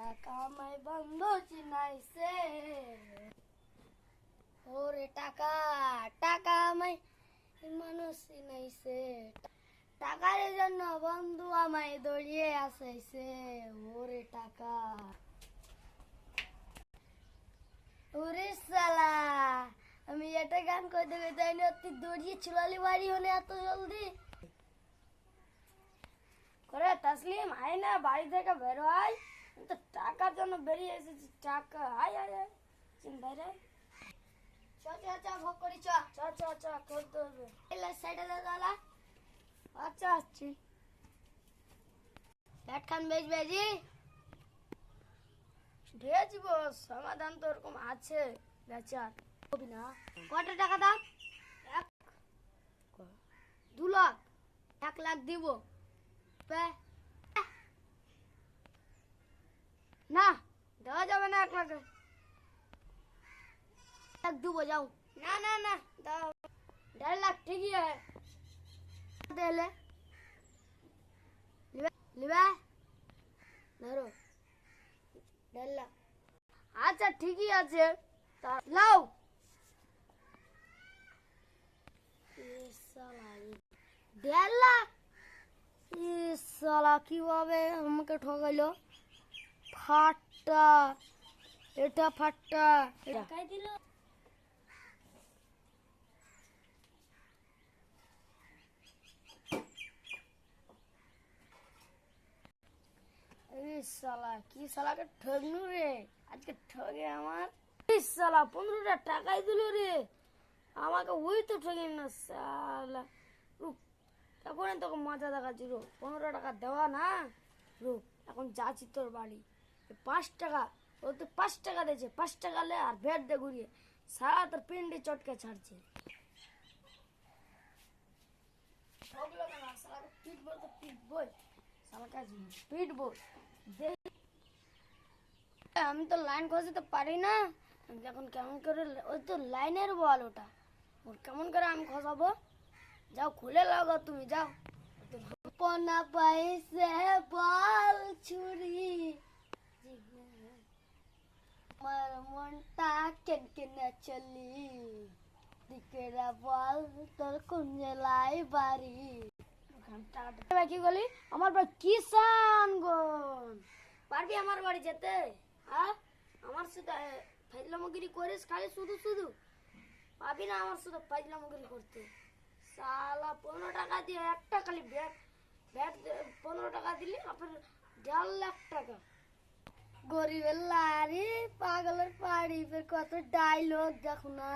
টাকা আমায় বন্ধ চিনাইছে, ওরে টাকা টাকা আমায় মানুষ চিনাইছে, টাকার জন্য বন্ধু আমায় দড়িয়ে আসাইছে, ওরে টাকা। ওরে সালা, আমি এটা গান কইতে কইতে আইনি তুই দড়িয়ে চুলালি বাড়ি হলে এত জলদি করে। তাসলিম আয় না, বাড়ি থেকে বেরো আয়, তো টাকার জন্য বেরিয়ে এসেছি। টাকা আয় আয় আয়, চিন বাইরে চ চ চ, ভোগ করি চ চ চ চ, করতে হবে। এলা সাইডে দাদা, আচ্ছা আসছি। ব্যাট খান বেজ বেজি ঢেজিব, সমাধান তো ওরকম আছে বেচার হবে না। কত টাকা দাম? 2 লাখ, 1 লাখ দিব না, দেওয়া যাবে না 1 লাখে। 1 লাখ দেবো, যাও। না না না, দাও 1.5 লাখ ঠিকই है। দেলে লিবা ধরো 1.5 লাখ। আচ্ছা ঠিকই আছে, তা লাও। সালা 1.5 লাখ, সালা কিভাবে আমাকে ঠকাইলো। ফাট্টা, এটা ফাট্টা টাকাই দিল। সালা কি সালাকে ঠগনু রে, আজকে ঠগে আমার। সালা 15টা টাকাই দিল রে আমাকে, ওই তো ঠগে না সালা। এখন তোকে মজা দেখাচ্ছি, রো 15 টাকা দেওয়া না, রুক এখন যাচ্ছি তোর বাড়ি। 5 টাকা, ও তো 5 টাকা দিয়েছে, 5 টাকা লে আর ভেট দে ঘুরিয়ে, সারা তোর পিন্ডি চটকে ছাড়ছে। ঠগলো কেন সালাকে, পিটবো তো পিটবই, সালাকে পিটবো। আমি তো লাইন খসাতে পারি না, এখন কেমন করে, ওই তো লাইনের বল ওটা, ওর কেমন করে আমি খসাবো। যাও খুলে লাগো, তুমি যাও। পোনা পাইছে বল ছুরি, আমার মনটা কেন কেন চলি, দিকেরা বল তোর কোন জেলায় বাড়ি। কি বলি, আমার বাড়ি কিষানগঞ্জ। পারবি আমার বাড়ি যেতে? আমার সাথে ফাইজলামগিরি করিস খালি, শুধু শুধু পাবি না আমার সাথে ফাইজলামগিরি করতে। সালা 15 টাকা দিয়ে একটা খালি ব্যাট ব্যাট 15 টাকা দিলি, আপনার 1.5 লাখ টাকা। গরিবের লারি পাগলের পাড়ি, কত ডায়লগ দেখো না।